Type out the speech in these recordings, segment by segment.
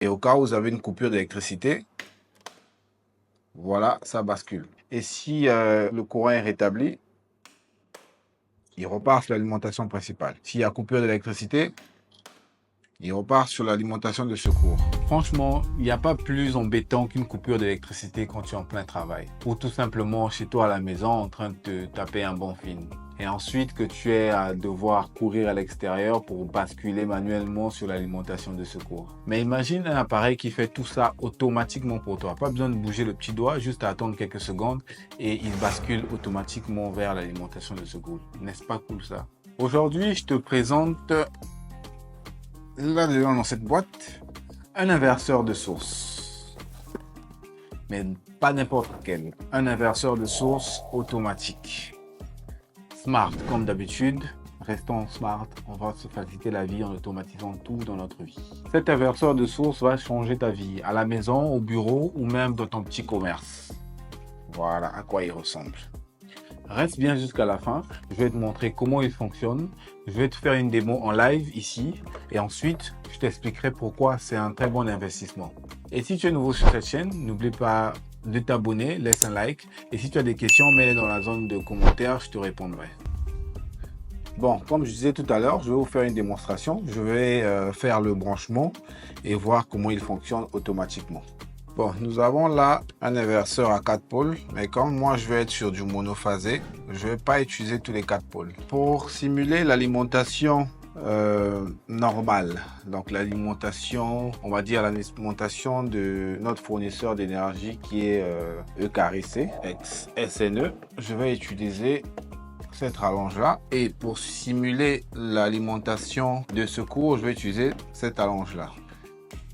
Et au cas où vous avez une coupure d'électricité, voilà, ça bascule. Et si le courant est rétabli, il repart sur l'alimentation principale. S'il y a coupure d'électricité, il repart sur l'alimentation de secours. Franchement, il n'y a pas plus embêtant qu'une coupure d'électricité quand tu es en plein travail. Ou tout simplement chez toi à la maison en train de te taper un bon film. Et ensuite que tu aies à devoir courir à l'extérieur pour basculer manuellement sur l'alimentation de secours. Mais imagine un appareil qui fait tout ça automatiquement pour toi. Pas besoin de bouger le petit doigt, juste à attendre quelques secondes et il bascule automatiquement vers l'alimentation de secours. N'est-ce pas cool ça? Aujourd'hui, je te présente là-dedans dans cette boîte un inverseur de source. Mais pas n'importe quel. Un inverseur de source automatique. Smart comme d'habitude. Restons smart, on va se faciliter la vie en automatisant tout dans notre vie. Cet inverseur de source va changer ta vie à la maison, au bureau ou même dans ton petit commerce. Voilà à quoi il ressemble. Reste bien jusqu'à la fin, je vais te montrer comment il fonctionne. Je vais te faire une démo en live ici et ensuite je t'expliquerai pourquoi c'est un très bon investissement. Et si tu es nouveau sur cette chaîne, n'oublie pas de t'abonner, laisse un like et si tu as des questions, mets-les dans la zone de commentaires, je te répondrai. Bon, comme je disais tout à l'heure, je vais vous faire une démonstration. Je vais faire le branchement et voir comment il fonctionne automatiquement. Bon, nous avons là un inverseur à 4 pôles, mais comme moi je vais être sur du monophasé, je ne vais pas utiliser tous les 4 pôles. Pour simuler l'alimentation normale, donc l'alimentation, on va dire l'alimentation de notre fournisseur d'énergie qui est EKRC, ex-SNE, je vais utiliser cette rallonge là, et pour simuler l'alimentation de secours, je vais utiliser cette allonge là.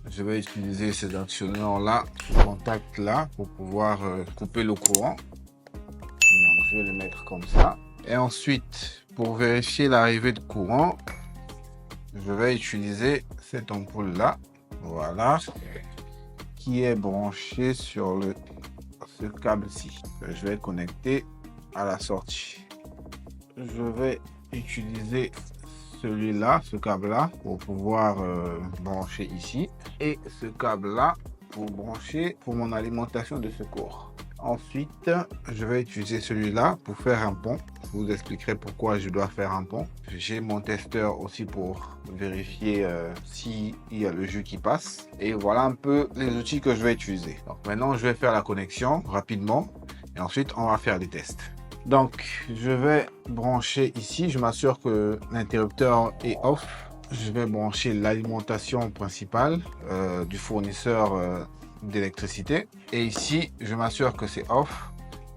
Je vais utiliser ces actionneurs là, ce contact là, pour pouvoir couper le courant. Donc, je vais le mettre comme ça. Et ensuite, pour vérifier l'arrivée de courant, je vais utiliser cette ampoule là, voilà, qui est branchée sur ce câble-ci. Je vais connecter à la sortie. Je vais utiliser celui-là, ce câble-là, pour pouvoir brancher ici. Et ce câble-là pour brancher pour mon alimentation de secours. Ensuite, je vais utiliser celui-là pour faire un pont. Je vous expliquerai pourquoi je dois faire un pont. J'ai mon testeur aussi pour vérifier s'il y a le jus qui passe. Et voilà un peu les outils que je vais utiliser. Donc maintenant, je vais faire la connexion rapidement. Et ensuite, on va faire des tests. Donc, je vais brancher ici. Je m'assure que l'interrupteur est off. Je vais brancher l'alimentation principale du fournisseur d'électricité. Et ici, je m'assure que c'est off.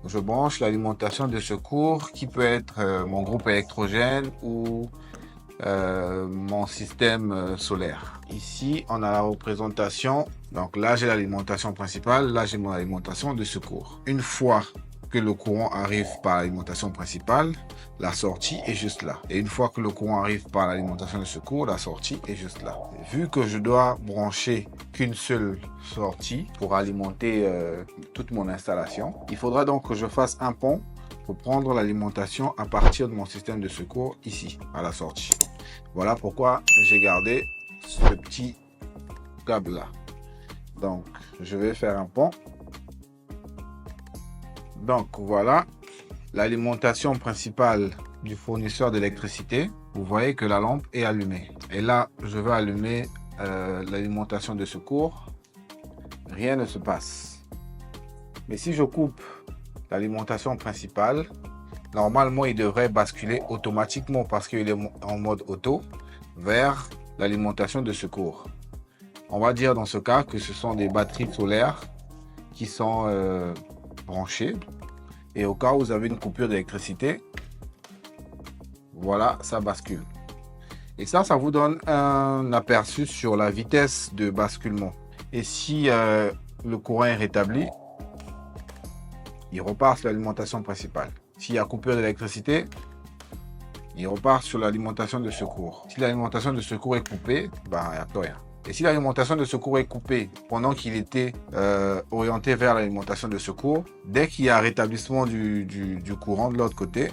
Je branche l'alimentation de secours qui peut être mon groupe électrogène ou mon système solaire. Ici, on a la représentation. Donc là, j'ai l'alimentation principale. Là, j'ai mon alimentation de secours. Une fois que le courant arrive par l'alimentation principale, la sortie est juste là. Et une fois que le courant arrive par l'alimentation de secours, la sortie est juste là. Vu que je dois brancher qu'une seule sortie pour alimenter toute mon installation, il faudra donc que je fasse un pont pour prendre l'alimentation à partir de mon système de secours ici, à la sortie. Voilà pourquoi j'ai gardé ce petit câble là. Donc, je vais faire un pont. Donc voilà l'alimentation principale du fournisseur d'électricité. Vous voyez que la lampe est allumée. Et là, je vais allumer l'alimentation de secours. Rien ne se passe. Mais si je coupe l'alimentation principale, normalement, il devrait basculer automatiquement parce qu'il est en mode auto vers l'alimentation de secours. On va dire dans ce cas que ce sont des batteries solaires qui sont branchées. Et au cas où vous avez une coupure d'électricité, voilà, ça bascule. Et ça vous donne un aperçu sur la vitesse de basculement. Et si le courant est rétabli, il repart sur l'alimentation principale. S'il y a coupure d'électricité, il repart sur l'alimentation de secours. Si l'alimentation de secours est coupée, ben, il n'y a plus rien. Et si l'alimentation de secours est coupée pendant qu'il était orienté vers l'alimentation de secours, dès qu'il y a un rétablissement du courant de l'autre côté,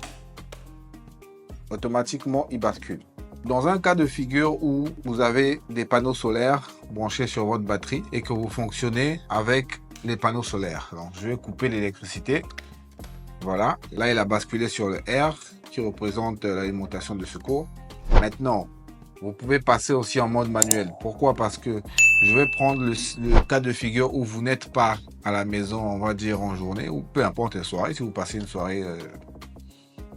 automatiquement il bascule. Dans un cas de figure où vous avez des panneaux solaires branchés sur votre batterie et que vous fonctionnez avec les panneaux solaires. Donc, je vais couper l'électricité. Voilà, là il a basculé sur le R qui représente l'alimentation de secours. Maintenant, vous pouvez passer aussi en mode manuel. Pourquoi? Parce que je vais prendre le cas de figure où vous n'êtes pas à la maison, on va dire en journée, ou peu importe les soirées. Si vous passez une soirée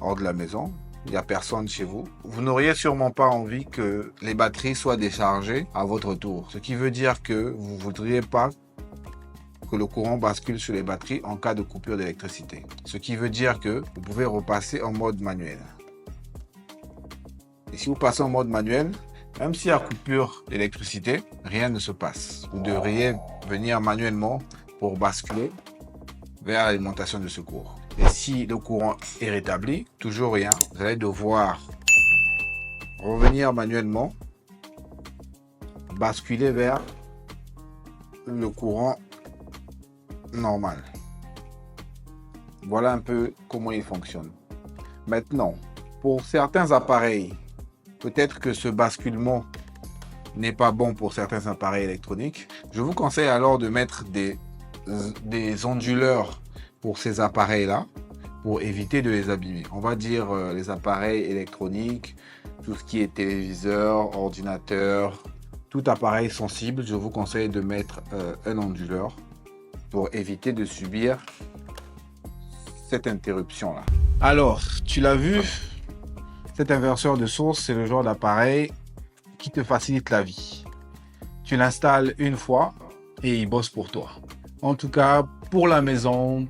hors de la maison, il n'y a personne chez vous. Vous n'auriez sûrement pas envie que les batteries soient déchargées à votre tour. Ce qui veut dire que vous ne voudriez pas que le courant bascule sur les batteries en cas de coupure d'électricité. Ce qui veut dire que vous pouvez repasser en mode manuel. Et si vous passez en mode manuel, même s'il y a coupure d'électricité, rien ne se passe. Vous devriez venir manuellement pour basculer vers l'alimentation de secours. Et si le courant est rétabli, toujours rien, vous allez devoir revenir manuellement, basculer vers le courant normal. Voilà un peu comment il fonctionne. Maintenant, pour certains appareils, peut-être que ce basculement n'est pas bon pour certains appareils électroniques. Je vous conseille alors de mettre des onduleurs pour ces appareils-là, pour éviter de les abîmer. On va dire les appareils électroniques, tout ce qui est téléviseur, ordinateur, tout appareil sensible, je vous conseille de mettre un onduleur pour éviter de subir cette interruption-là. Alors, tu l'as vu, cet inverseur de source, c'est le genre d'appareil qui te facilite la vie. Tu l'installes une fois et il bosse pour toi. En tout cas, pour la maison,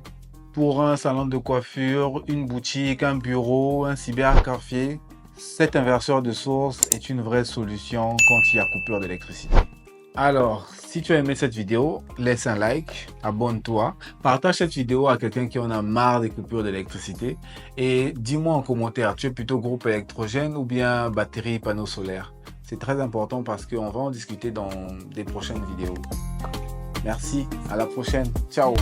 pour un salon de coiffure, une boutique, un bureau, un cybercafé, cet inverseur de source est une vraie solution quand il y a coupure d'électricité. Alors, si tu as aimé cette vidéo, laisse un like, abonne-toi, partage cette vidéo à quelqu'un qui en a marre des coupures d'électricité et dis-moi en commentaire, tu es plutôt groupe électrogène ou bien batterie panneau solaire? C'est très important parce qu'on va en discuter dans des prochaines vidéos. Merci, à la prochaine, ciao!